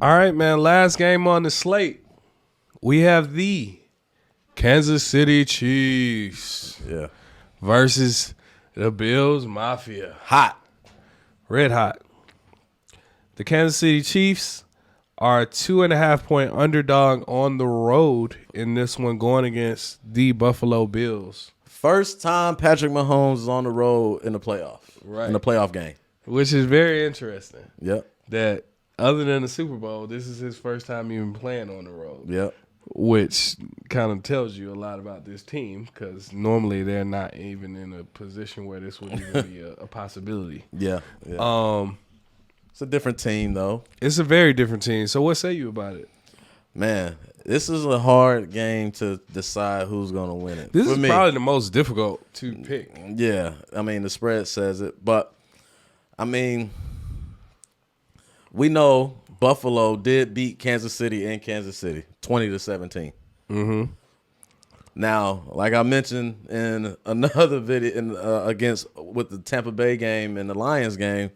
All right, man. Last game on the slate. We have the Kansas City Chiefs versus the Bills Mafia. Hot. Red hot. The Kansas City Chiefs are a 2.5-point underdog on the road in this one, going against the Buffalo Bills. First time Patrick Mahomes is on the road in the playoff. Right. In the playoff game. Which is very interesting. Yep. That other than the Super Bowl, this is his first time even playing on the road. Yep. Which kind of tells you a lot about this team, because normally they're not even in a position where this would even be a possibility. Yeah. It's a different team, though. It's a very different team. So what say you about it? Man, this is a hard game to decide who's going to win it. This is probably the most difficult to pick. Yeah. I mean, the spread says it. But, I mean, we know Buffalo did beat Kansas City in Kansas City, 20-17. Mm-hmm. Now, like I mentioned in another video with the Tampa Bay game and the Lions game,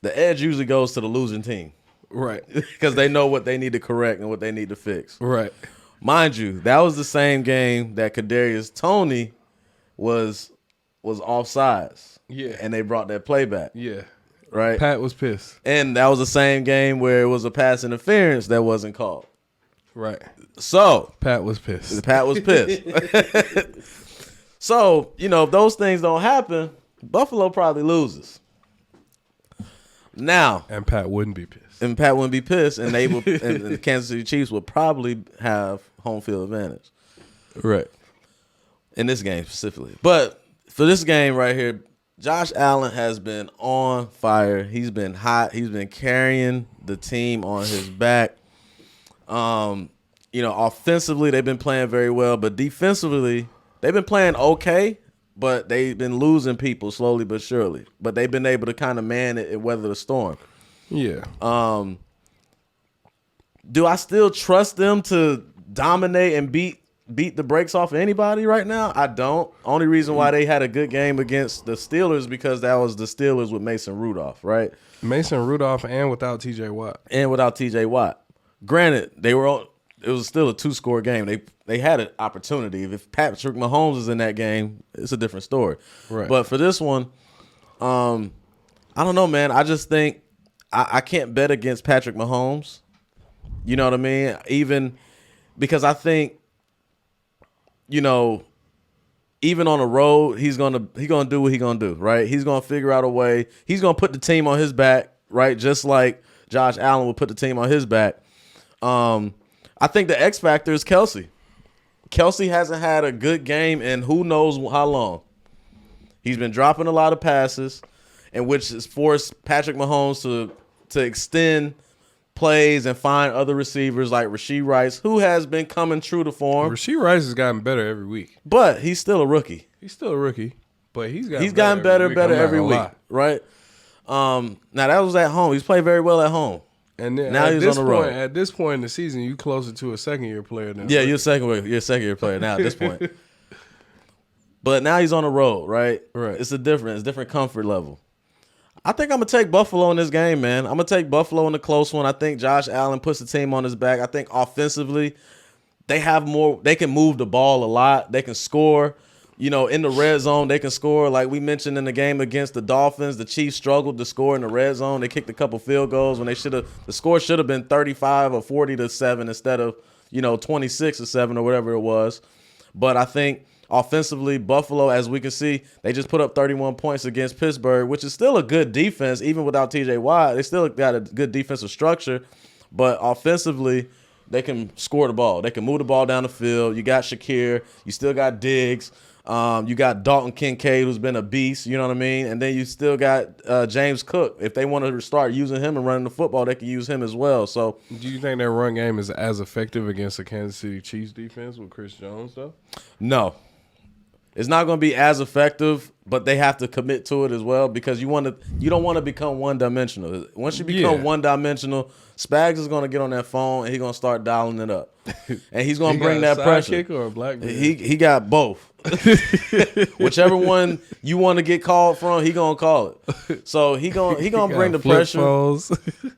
the edge usually goes to the losing team. Right. Because they know what they need to correct and what they need to fix. Right. Mind you, that was the same game that Kadarius Toney was offsides. Yeah. And they brought that play back. Yeah. Right? Pat was pissed. And that was the same game where it was a pass interference that wasn't called. Right. So Pat was pissed. Pat was pissed. So, if those things don't happen, Buffalo probably loses. Now. And Pat wouldn't be pissed. And they will, and the Kansas City Chiefs will probably have home field advantage. Right. In this game specifically. But for this game right here, Josh Allen has been on fire. He's been hot. He's been carrying the team on his back. Offensively, they've been playing very well, but defensively, they've been playing okay, but they've been losing people slowly but surely. But they've been able to kind of man it and weather the storm. Yeah. Do I still trust them to dominate and beat the brakes off of anybody right now? I don't. Only reason why they had a good game against the Steelers because that was the Steelers with Mason Rudolph, right? Mason Rudolph and without T.J. Watt. Granted, it was still a 2-score game. They had an opportunity. If Patrick Mahomes is in that game, it's a different story. Right. But for this one, I don't know, man. I just think I can't bet against Patrick Mahomes. You know what I mean? Even because I think, even on the road, he's gonna do what he's gonna do, right? He's gonna figure out a way. He's gonna put the team on his back, right? Just like Josh Allen would put the team on his back. I think the X factor is Kelsey. Kelsey hasn't had a good game in who knows how long. He's been dropping a lot of passes, and which has forced Patrick Mahomes to extend plays and find other receivers like Rashee Rice, who has been coming true to form. Rashee Rice has gotten better every week. But he's still a rookie. But he's gotten better every week, right? Now, that was at home. He's played very well at home. And then now he's on the road. At this point in the season, you closer to a second-year player now. Yeah, you're a second-year player now at this point. But now he's on the road, right? Right. It's different comfort level. I think I'm going to take Buffalo in this game, man. I'm going to take Buffalo in the close one. I think Josh Allen puts the team on his back. I think offensively, they have more. They can move the ball a lot. They can score. In the red zone, they can score. Like we mentioned in the game against the Dolphins, the Chiefs struggled to score in the red zone. They kicked a couple field goals when the score should have been 35 or 40-7 instead of, 26-7 or whatever it was. But I think offensively, Buffalo, as we can see, they just put up 31 points against Pittsburgh, which is still a good defense, even without T.J. Watt. They still got a good defensive structure. But offensively, they can score the ball. They can move the ball down the field. You got Shakir. You still got Diggs. You got Dalton Kincaid, who's been a beast, you know what I mean? And then you still got James Cook. If they want to start using him and running the football, they can use him as well. So, do you think their run game is as effective against the Kansas City Chiefs defense with Chris Jones, though? No. It's not going to be as effective, but they have to commit to it as well because you don't want to become one-dimensional. Once you become one-dimensional, Spags is going to get on that phone and he's going to start dialing it up. And he's going to bring that pressure. Sidekick or a black man? He got both. Whichever one you want to get called from, he gonna call it. So he gonna bring the pressure.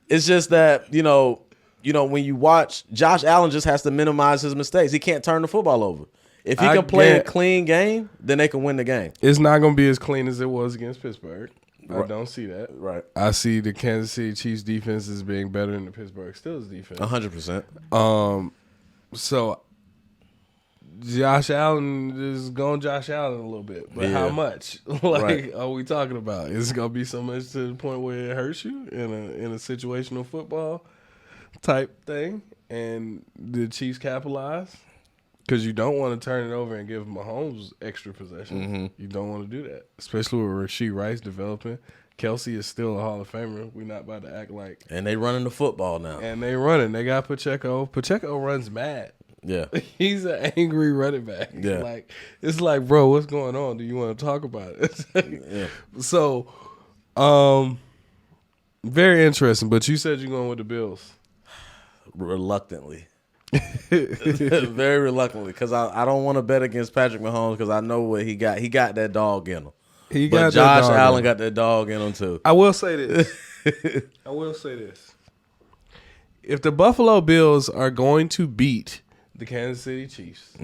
It's just that when you watch, Josh Allen just has to minimize his mistakes. He can't turn the football over. If he can play a clean game, then they can win the game. It's not going to be as clean as it was against Pittsburgh. Right. I don't see that. Right. I see the Kansas City Chiefs defense as being better than the Pittsburgh Steelers defense. 100%. So Josh Allen is going Josh Allen a little bit, but how much? Are we talking about? Is it going to be so much to the point where it hurts you in a situational football type thing, and the Chiefs capitalize? Because you don't want to turn it over and give Mahomes extra possession. Mm-hmm. You don't want to do that, especially with Rashee Rice developing. Kelsey is still a Hall of Famer. We're not about to act like. And they running the football now. And they running. They got Pacheco. Pacheco runs mad. Yeah. He's an angry running back. Yeah. It's like, bro, what's going on? Do you want to talk about it? Yeah. So, very interesting. But you said you're going with the Bills. Reluctantly. Very reluctantly, because I don't want to bet against Patrick Mahomes because I know what he got. He got that dog in him. But Josh Allen got that dog in him too. I will say this. If the Buffalo Bills are going to beat the Kansas City Chiefs,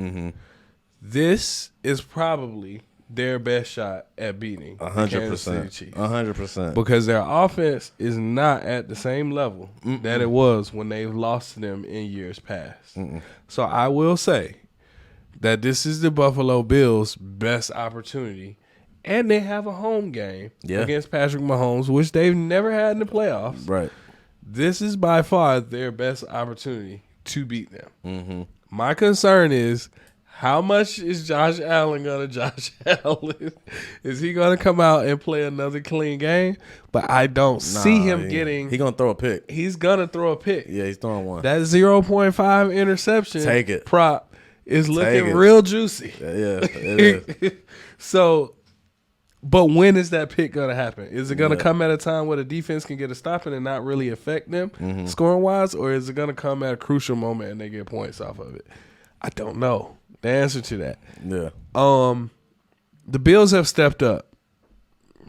this is probably their best shot at beating the Kansas City Chiefs. 100%. Because their offense is not at the same level that it was when they've lost to them in years past. So I will say that this is the Buffalo Bills' best opportunity, and they have a home game against Patrick Mahomes, which they've never had in the playoffs. Right. This is by far their best opportunity to beat them. My concern is, how much is Josh Allen going to Josh Allen? Is he going to come out and play another clean game? But I don't see him getting. He's going to throw a pick. He's going to throw a pick. Yeah, he's throwing one. That 0.5 interception Take it. prop is looking real juicy. Yeah, it is. So, but when is that pick going to happen? Is it going to come at a time where the defense can get a stop and not really affect them scoring-wise? Or is it going to come at a crucial moment and they get points off of it? I don't know the answer to that. Yeah. The Bills have stepped up.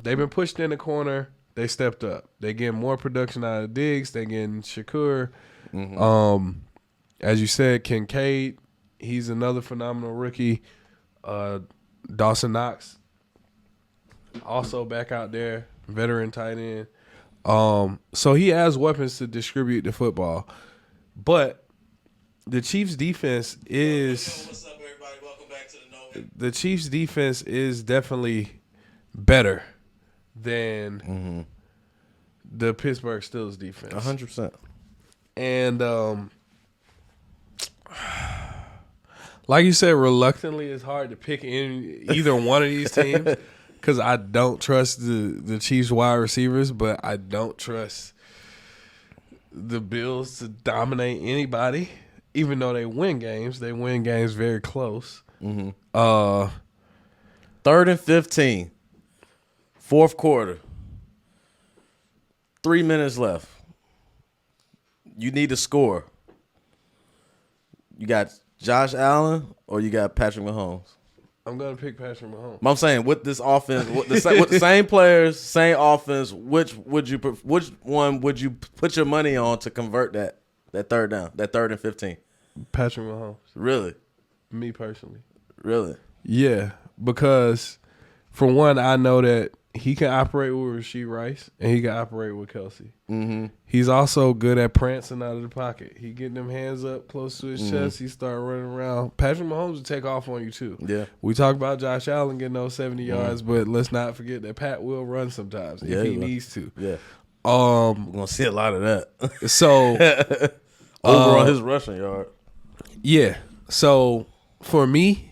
They've been pushed in the corner. They stepped up. They getting more production out of Diggs. They getting Shakur. As you said, Kincaid. He's another phenomenal rookie. Dawson Knox, also back out there, veteran tight end. So he has weapons to distribute the football. But the Chiefs' defense is. What's up, everybody? Welcome back to the Nova. The Chiefs' defense is definitely better than the Pittsburgh Steelers defense. 100%. And like you said, reluctantly, it's hard to pick either one of these teams because I don't trust the Chiefs wide receivers, but I don't trust the Bills to dominate anybody. Even though they win games very close. 3rd and 15. Fourth quarter. 3 minutes left. You need to score. You got Josh Allen or you got Patrick Mahomes? I'm going to pick Patrick Mahomes. I'm saying with this offense, with the same players, same offense, which one would you put your money on to convert that third down, that 3rd and 15? Patrick Mahomes. Really? Me personally. Really? Yeah, because for one, I know that he can operate with Rashee Rice and he can operate with Kelsey. He's also good at prancing out of the pocket. He getting them hands up close to his chest. He start running around. Patrick Mahomes will take off on you too. Yeah. We talk about Josh Allen getting those 70 yards, but let's not forget that Pat will run sometimes if he needs to. Yeah. We're gonna see a lot of that. So over on his rushing yard. Yeah. So for me,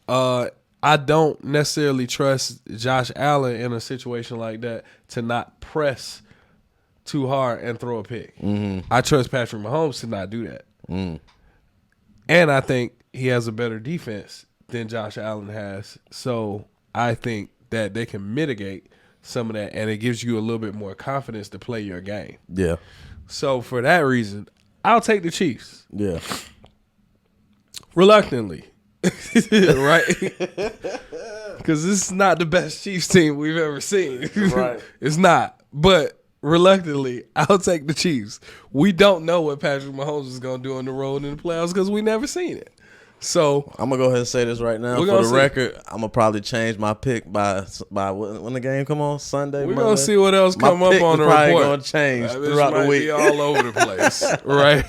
I don't necessarily trust Josh Allen in a situation like that to not press too hard and throw a pick. I trust Patrick Mahomes to not do that. And I think he has a better defense than Josh Allen has. So I think that they can mitigate some of that, and it gives you a little bit more confidence to play your game. Yeah. So for that reason, I'll take the Chiefs. Yeah. Reluctantly. right? Because this is not the best Chiefs team we've ever seen. Right. It's not. But reluctantly, I'll take the Chiefs. We don't know what Patrick Mahomes is going to do on the road in the playoffs because we never seen it. So I'm gonna go ahead and say this right now. For the record, I'm gonna probably change my pick by when the game come on Sunday. We're gonna see what else come up on the report. Probably gonna change throughout the week. Be all over the place, right?